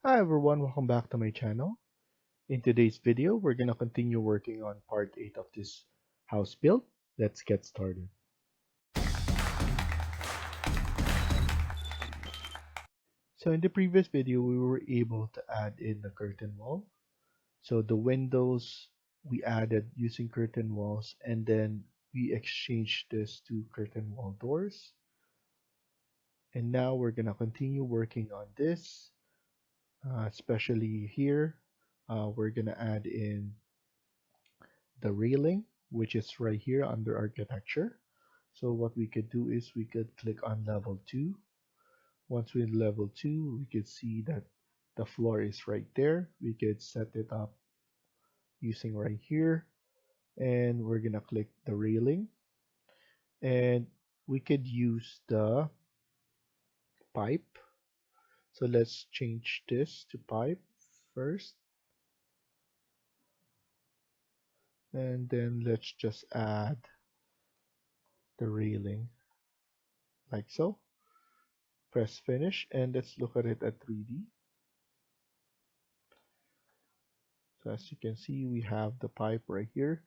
Hi everyone, welcome back to my channel. In today's video, we're gonna continue working on part 8 of this house build. Let's get started. So in the previous video, we were able to add in the curtain wall. So the windows we added using curtain walls, and then we exchanged this to curtain wall doors. And now we're gonna continue working on this, especially here. We're gonna add in the railing, which is right here under architecture. So what we could do is we could click on level 2. Once we're in level 2, we could see that the floor is right there. We could set it up using right here, and we're gonna click the railing, and we could use the pipe. So let's change this to pipe first, and then let's just add the railing like so. Press finish, and let's look at it at 3D. So as you can see, we have the pipe right here,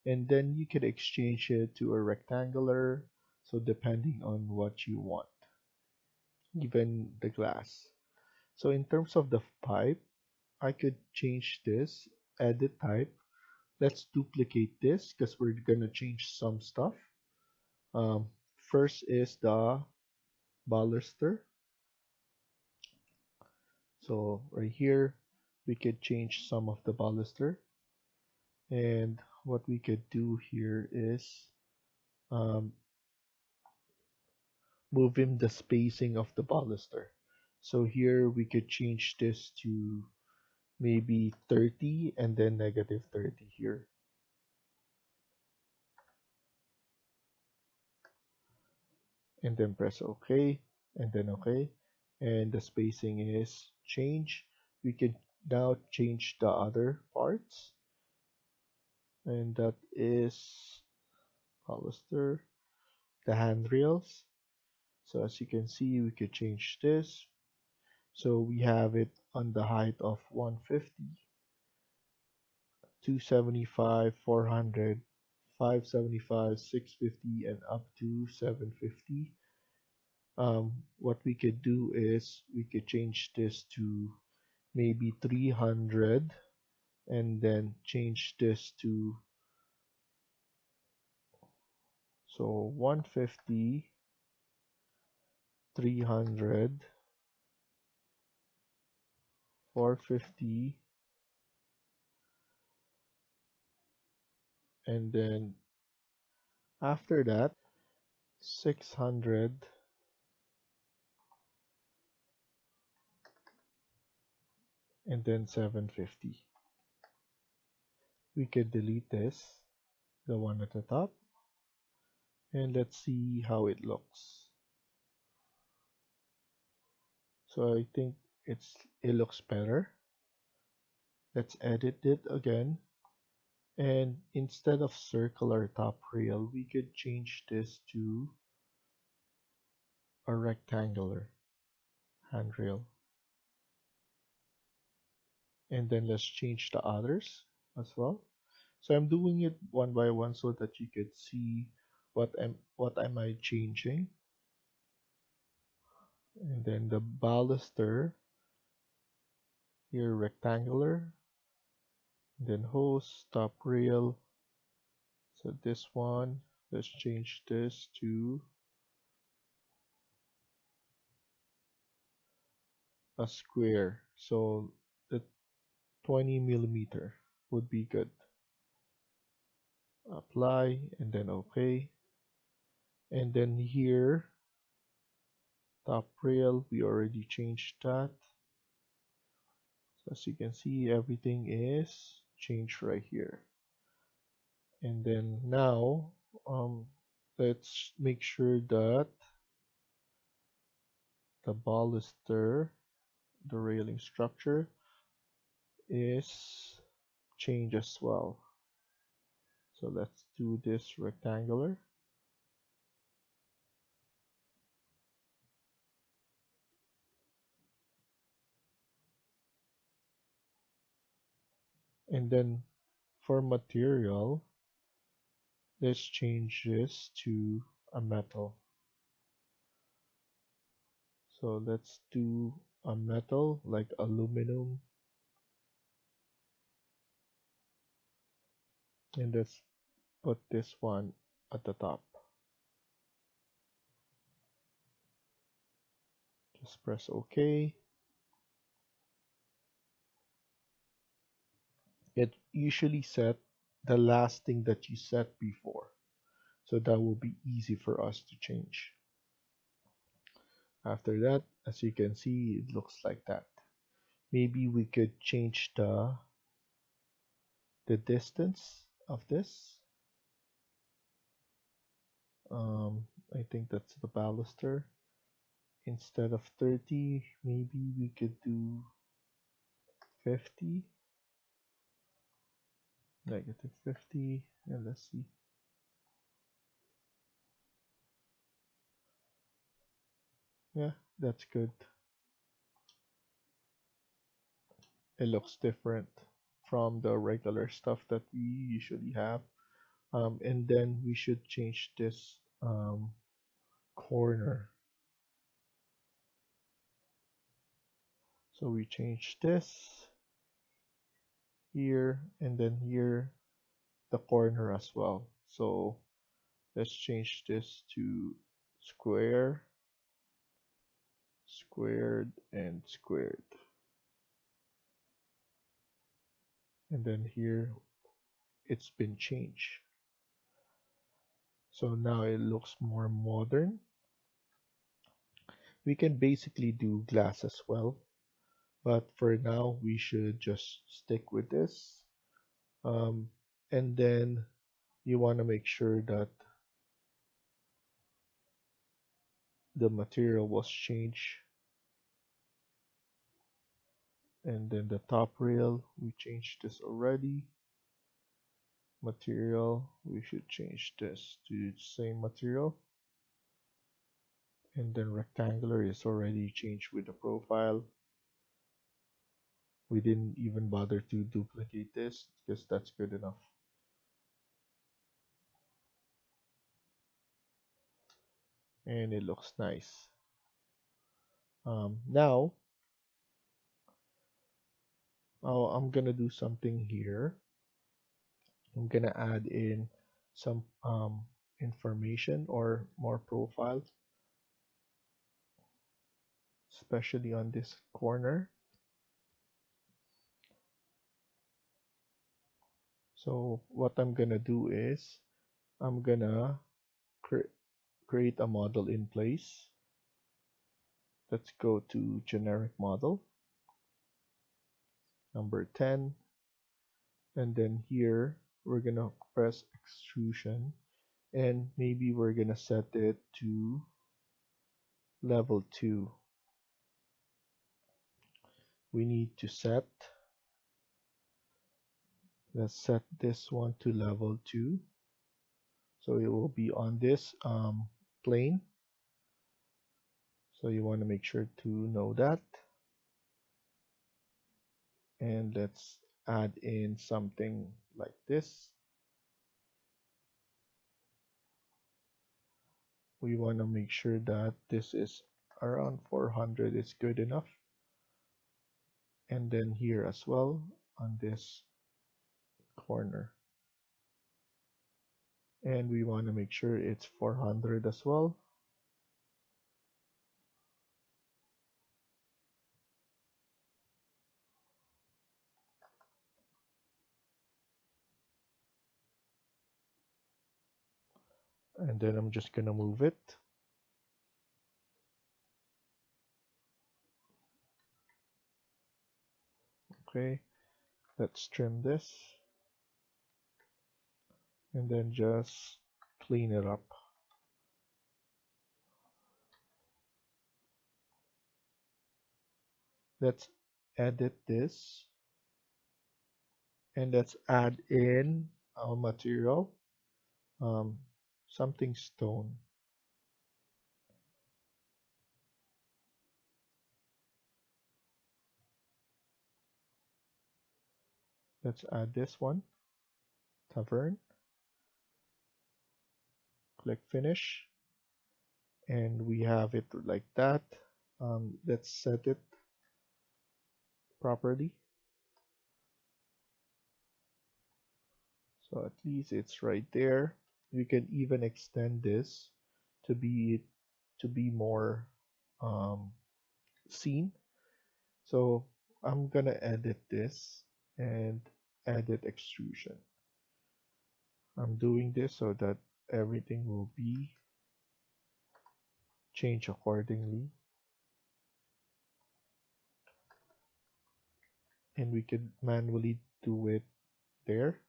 and then you can exchange it to a rectangular, so depending on what you want, even the glass. So in terms of the pipe, I could change this, edit type. Let's duplicate this because we're gonna change some stuff. Um, First is the baluster. So right here, we could change some of the baluster. And what we could do here is um, move in the spacing of the baluster. So here we could change this to maybe 30 and then negative 30 here. And then press OK, and then OK. And the spacing is changed. We can now change the other parts. And that is baluster, the handrails. So as you can see, we could change this. So we have it on the height of 150, 275, 400, 575, 650, and up to 750. What we could do is we could change this to maybe 300 and then change this to, so 150, 300, 450, and then after that 600, and then 750. We could delete this, the one at the top, and let's see how it looks. So I think it looks better. Let's edit it again, and instead of circular top rail, we could change this to a rectangular handrail. And then let's change the others as well. So I'm doing it one by one so that you could see what am I changing. And then the baluster here, rectangular, then hose, top rail. So this one, let's change this to a square. So the 20 millimeter would be good. Apply and then OK. And then here, top rail, we already changed that. So as you can see, everything is changed right here. And then now, let's make sure that the baluster, the railing structure, is changed as well. So let's do this rectangular. And then for material, let's change this to a metal. So let's do a metal like aluminum, and let's put this one at the top. Just press OK. It usually set the last thing that you set before. So that will be easy for us to change. After that, as you can see, it looks like that. Maybe we could change the distance of this. I think that's the baluster. Instead of 30, maybe we could do 50. -50. And let's see. Yeah, that's good. It looks different from the regular stuff that we usually have. And then we should change this corner. So we change this here and then here the corner as well. So let's change this to square, squared, and squared. And then here it's been changed. So now it looks more modern. We can basically do glass as well, but for now we should just stick with this. And then you want to make sure that the material was changed. And then the top rail, we changed this already. Material, we should change this to the same material. And then rectangular is already changed with the profile. We didn't even bother to duplicate this because that's good enough. And it looks nice. Now, I'm gonna do something here. I'm gonna add in some information or more profile, especially on this corner. So what I'm gonna do is I'm gonna create a model in place. Let's go to generic model, number 10, and then here we're gonna press extrusion, and maybe we're gonna set it to level 2. We need to let's set this one to level 2, so it will be on this plane. So you want to make sure to know that. And let's add in something like this. We want to make sure that this is around 400 is good enough. And then here as well on this corner. And we want to make sure it's 400 as well. And then I'm just gonna move it. Okay, let's trim this and then just clean it up. Let's edit this and let's add in our material, something stone. Let's add this one, tavern, click finish, and we have it like that. Let's set it properly. So at least it's right there. We can even extend this to be more um, seen. So I'm gonna edit this and edit extrusion. I'm doing this so that everything will be changed accordingly, and we can manually do it there.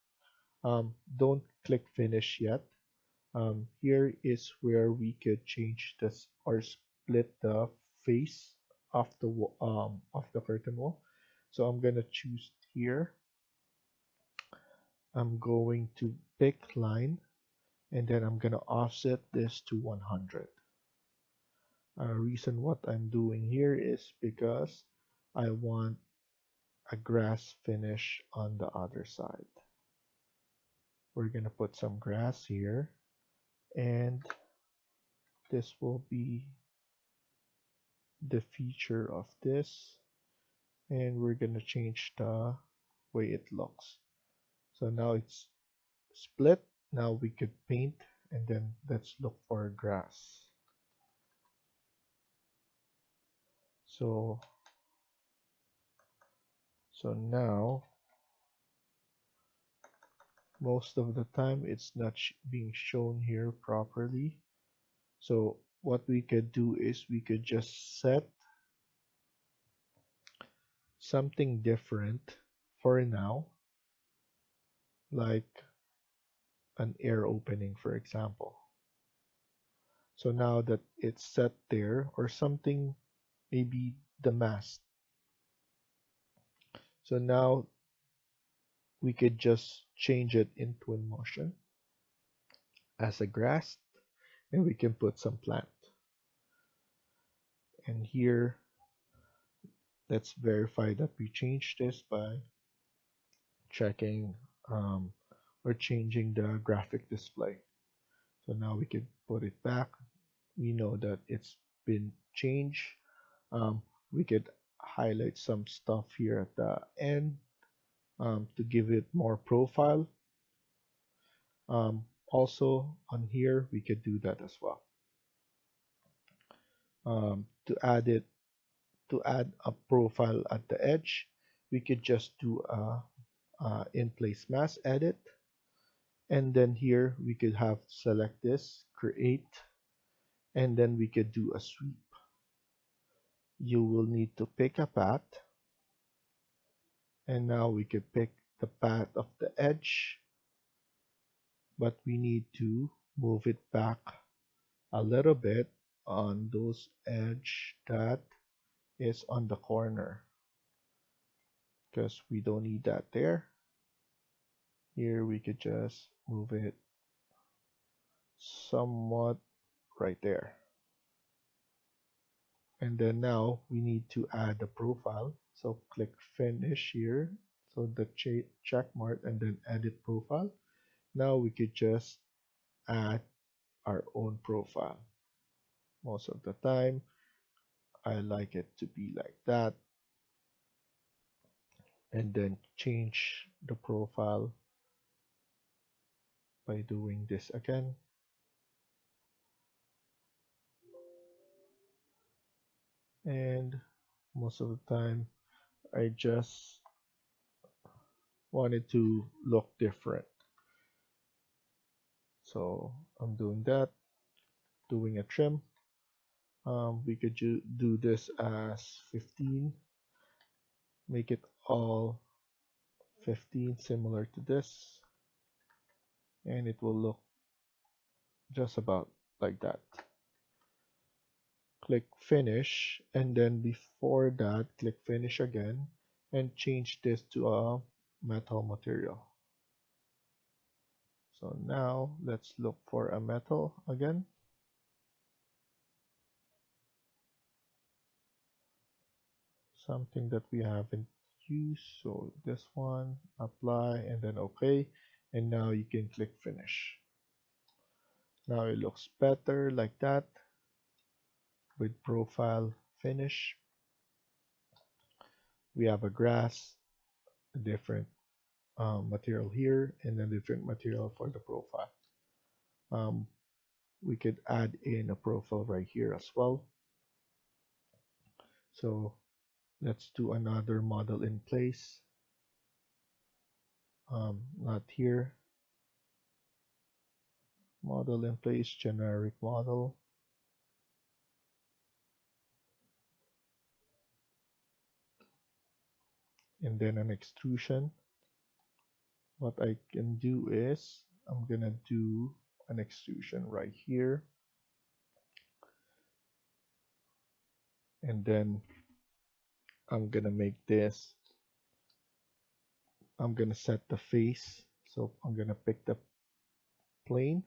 Don't click finish yet. Here is where we could change this or split the face of the curtain wall. So I'm gonna choose here. I'm going to pick line, and then I'm gonna offset this to 100. Reason what I'm doing here is because I want a grass finish on the other side. We're gonna put some grass here, and this will be the feature of this, and we're gonna change the way it looks. So now it's split. Now we could paint, and then let's look for grass. So now most of the time it's not being shown here properly. So what we could do is we could just set something different for now, like an air opening, for example. So now that it's set there, or something, maybe the mast. So now we could just change it in Twinmotion as a grass, and we can put some plant. And here, let's verify that we changed this by checking or changing the graphic display. So now we can put it back. We know that it's been changed. We could highlight some stuff here at the end to give it more profile. Also on here, we could do that as well. To add a profile at the edge, we could just do a in place mask edit, and then here we could have select this, create, and then we could do a sweep. You will need to pick a path, and now we could pick the path of the edge, but we need to move it back a little bit on those edge that is on the corner, because we don't need that there. Here we could just move it somewhat right there. And then now we need to add the profile. So click finish here. So the check mark and then edit profile. Now we could just add our own profile. Most of the time, I like it to be like that. And then change the profile by doing this again. And most of the time, I just want it to look different. So I'm doing that, doing a trim. We could do this as 15, make it all 15 similar to this, and it will look just about like that. Click finish, and then before that click finish again and change this to a metal material. So now let's look for a metal again. Something that we haven't use. So this one, apply, and then OK. And now you can click finish. Now it looks better like that with profile finish. We have a grass, a different material here, and then different material for the profile. We could add in a profile right here as well. So let's do another model in place. Not here. Model in place, generic model. And then an extrusion. What I can do is I'm gonna do an extrusion right here. And then I'm gonna make this, I'm gonna set the face. So I'm gonna pick the plane,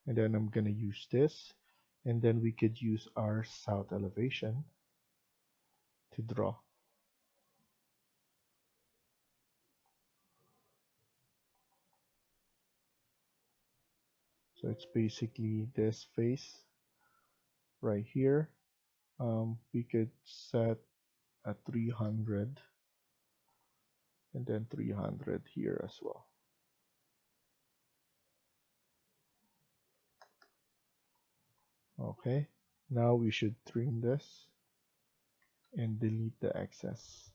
and then I'm gonna use this, and then we could use our south elevation to draw. So it's basically this face right here. We could set a 300 and then 300 here as well. Okay, now we should trim this and delete the excess,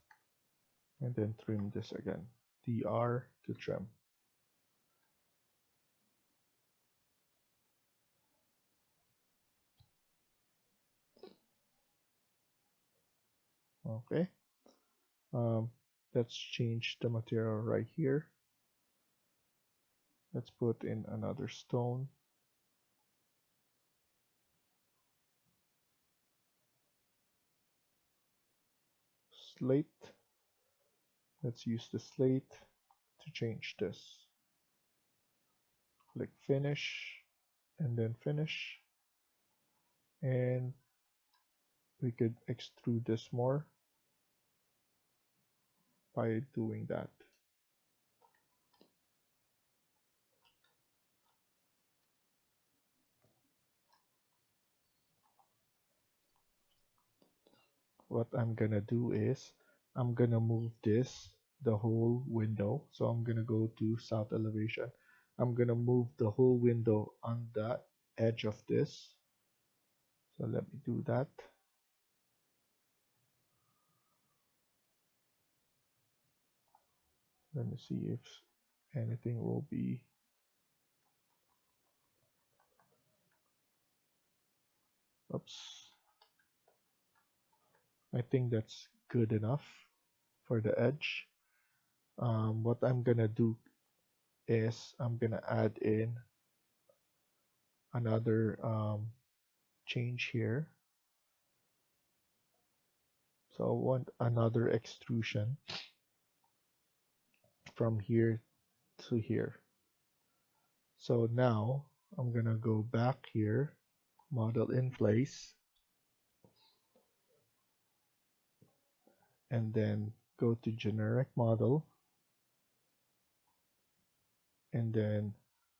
and then trim this again. DR to trim. Okay, let's change the material right here. Let's put in another stone. Slate. Let's use the slate to change this. Click finish and then finish. And we could extrude this more by doing that. What I'm gonna do is I'm gonna move this, the whole window. So I'm gonna go to south elevation. I'm gonna move the whole window on the edge of this. So let me do that. Let me see if anything will be. Oops. I think that's good enough for the edge. What I'm gonna do is I'm gonna add in another change here. So I want another extrusion from here to here. So now I'm gonna go back here, model in place, and then go to generic model, and then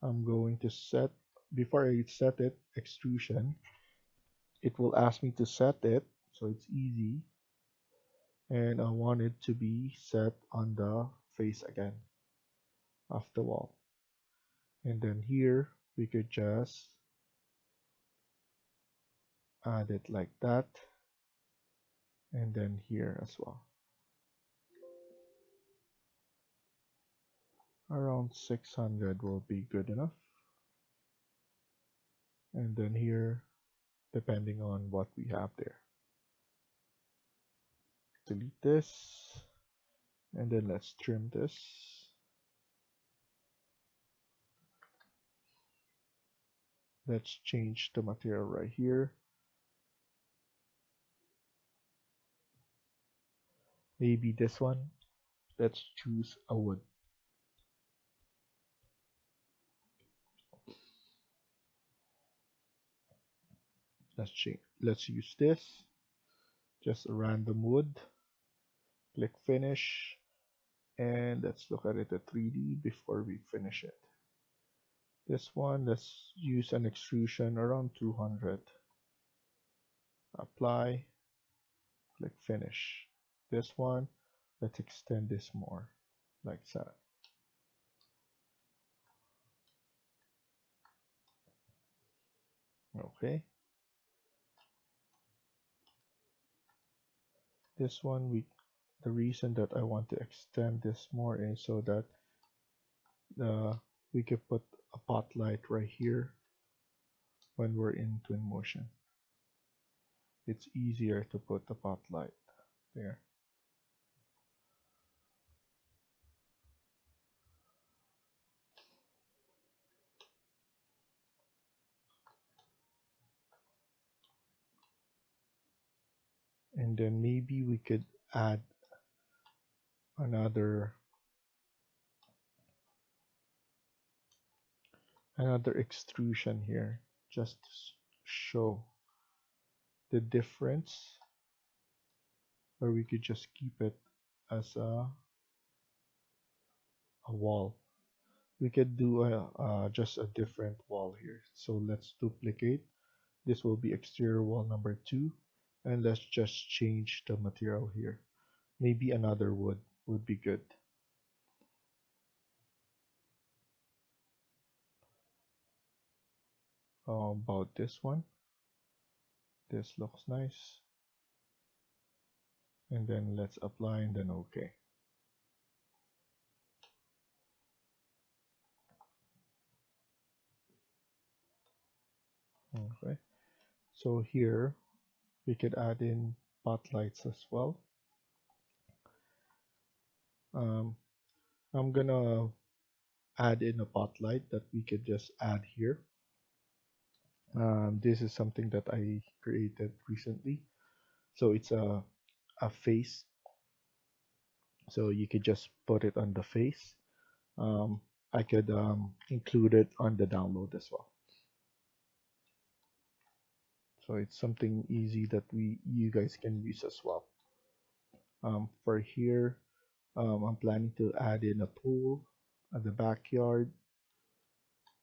I'm going to set, before I set it, extrusion, it will ask me to set it, so it's easy, and I want it to be set on the face again of the wall. And then here we could just add it like that, and then here as well. Around 600 will be good enough. And then here, depending on what we have there. Delete this, and then let's trim this. Let's change the material right here. Maybe this one. Let's choose a wood. Let's use this. Just a random wood. Click finish, and let's look at it at 3D before we finish it. This one, let's use an extrusion around 200. Apply, click finish. This one, let's extend this more, like that. Okay. This one, the reason that I want to extend this more is so that we can put a pot light right here when we're in Twinmotion. It's easier to put the pot light there. And then maybe we could add another extrusion here just to show the difference, or we could just keep it as a wall. We could do just a different wall here. So let's duplicate. This will be exterior wall number 2, and let's just change the material here. Maybe another wood would be good. About this one. This looks nice. And then let's apply and then OK. Okay. So here we could add in spotlights as well. I'm gonna add in a spotlight that we could just add here. This is something that I created recently. So it's a face. So you could just put it on the face. I could include it on the download as well. So it's something easy that you guys can use as well. For here, I'm planning to add in a pool at the backyard,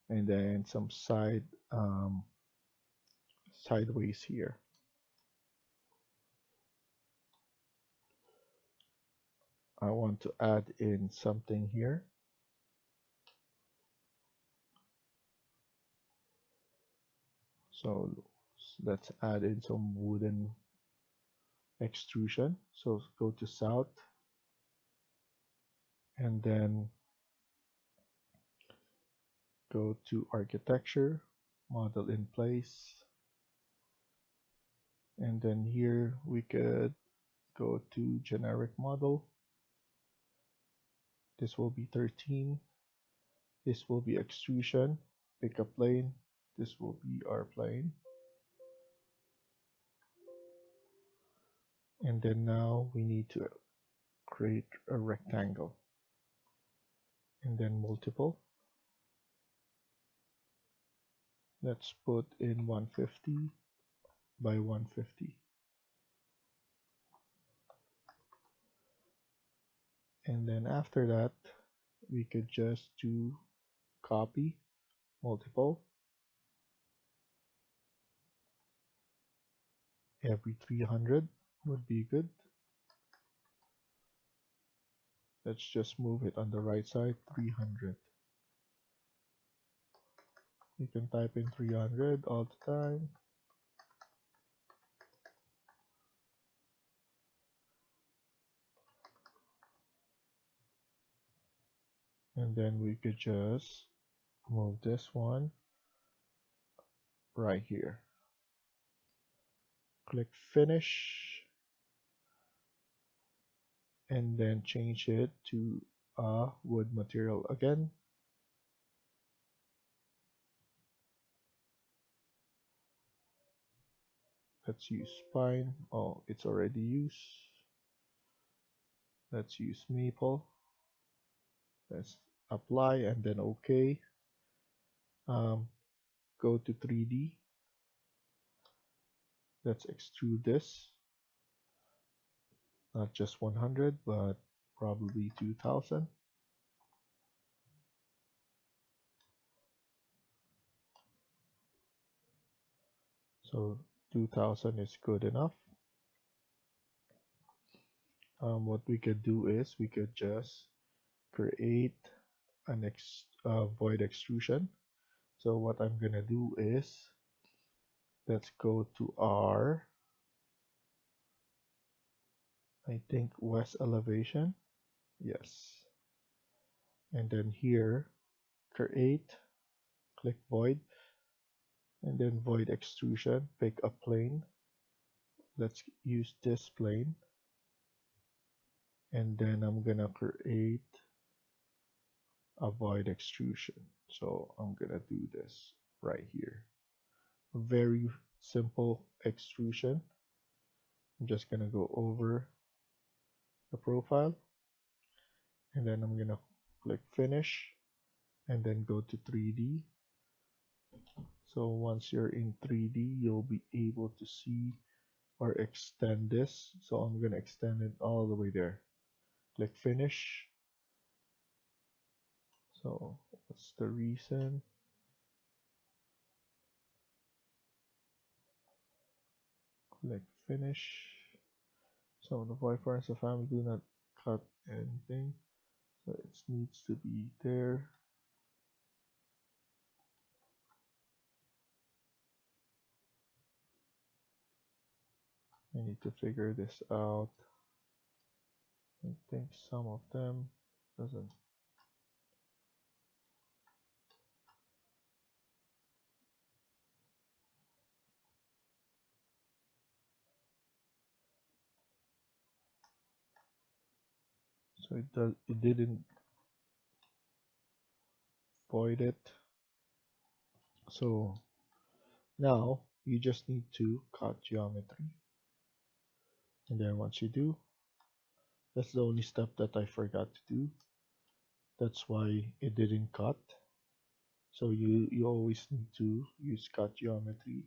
and then some sideways here. I want to add in something here. So let's add in some wooden extrusion. So go to south, and then go to architecture, model in place, and then here we could go to generic model. This will be 13. This will be extrusion. Pick a plane. This will be our plane. And then now we need to create a rectangle. And then multiple. Let's put in 150 by 150. And then after that, we could just do copy, multiple, every 300 would be good. Let's just move it on the right side, 300. You can type in 300 all the time. And then we could just move this one right here. Click finish, and then change it to a wood material again. Let's use pine. Oh, it's already used. Let's use maple. Let's apply and then OK. Go to 3D. Let's extrude this. not just 100, but probably 2000. So 2000 is good enough. What we could do is we could just create an void extrusion. So what I'm gonna do is let's go to our, I think, west elevation. Yes. And then here, create, click void, and then void extrusion, pick a plane. Let's use this plane. And then I'm gonna create a void extrusion. So I'm gonna do this right here. Very simple extrusion. I'm just gonna go over the profile, and then I'm gonna click finish, and then go to 3D. So once you're in 3D, you'll be able to see or extend this. So I'm gonna extend it all the way there. Click finish. So what's the reason? Click finish. So the Wi-Fi and the family do not cut anything. So it needs to be there. I need to figure this out. I think some of them doesn't. So it didn't void it. So now you just need to cut geometry. And then once you do, that's the only step that I forgot to do. That's why it didn't cut. So you always need to use cut geometry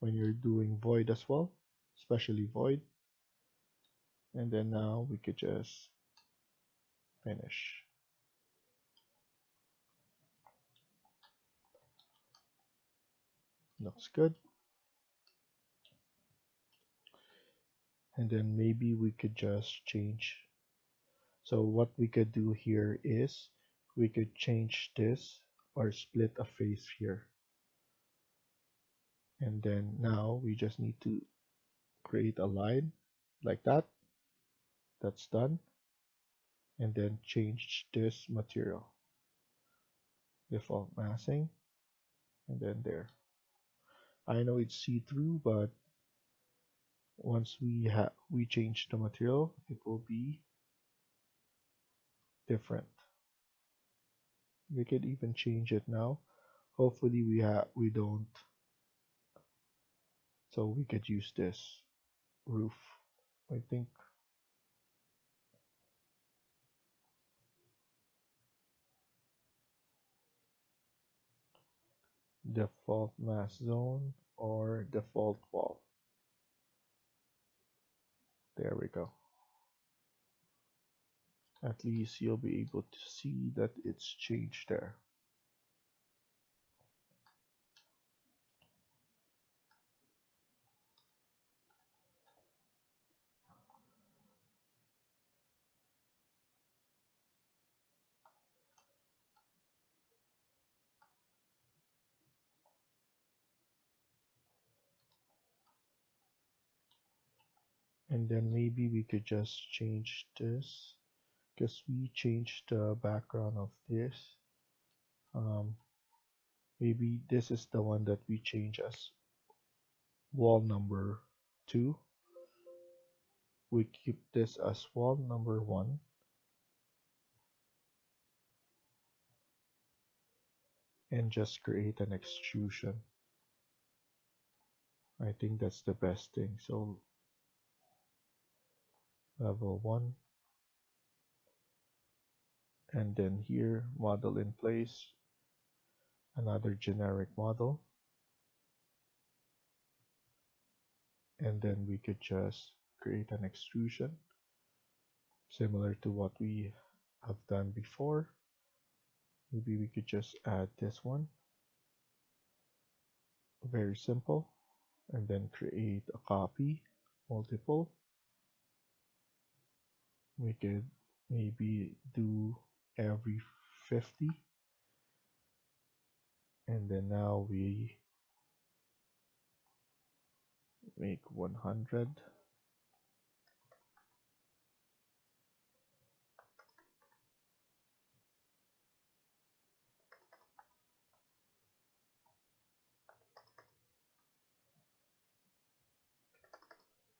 when you're doing void as well, especially void. And then now we could just finish. Looks good. And then maybe we could just change. So what we could do here is we could change this or split a face here. And then now we just need to create a line like that. That's done. And then change this material. Default massing. And then there. I know it's see-through, but once we change the material, it will be different. We could even change it now. Hopefully we don't. So we could use this roof. I think default mass zone or default wall. There we go. At least you'll be able to see that it's changed there. And then maybe we could just change this because we changed the background of this. Maybe this is the one that we change as wall number 2. We keep this as wall number 1. And just create an extrusion. I think that's the best thing. So level 1, and then here model in place, another generic model, and then we could just create an extrusion. similar to what we have done before. Maybe we could just add this one. Very simple. And then create a copy, multiple. We could maybe do every 50. And then now we make 100.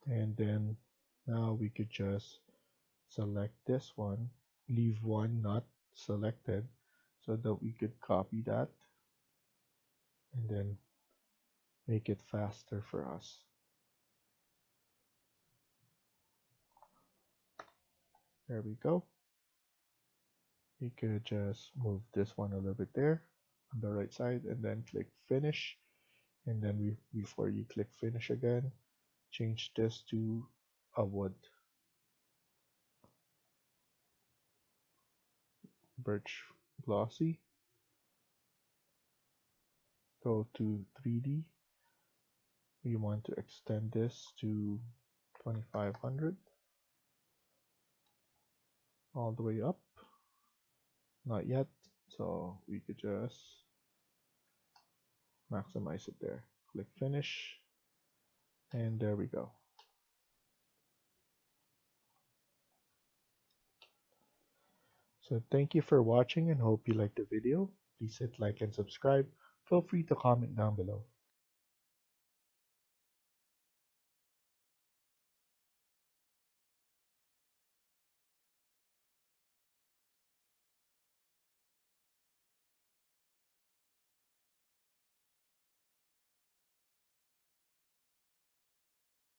And then now we could just select this one, leave one not selected so that we could copy that and then make it faster for us. There we go. We could just move this one a little bit there on the right side and then click finish. And then before you click finish again, change this to a wood. Birch glossy. Go to 3D. We want to extend this to 2500 all the way up. Not yet, so we could just maximize it there. Click finish, and there we go. So thank you for watching and hope you liked the video. Please hit like and subscribe. Feel free to comment down below.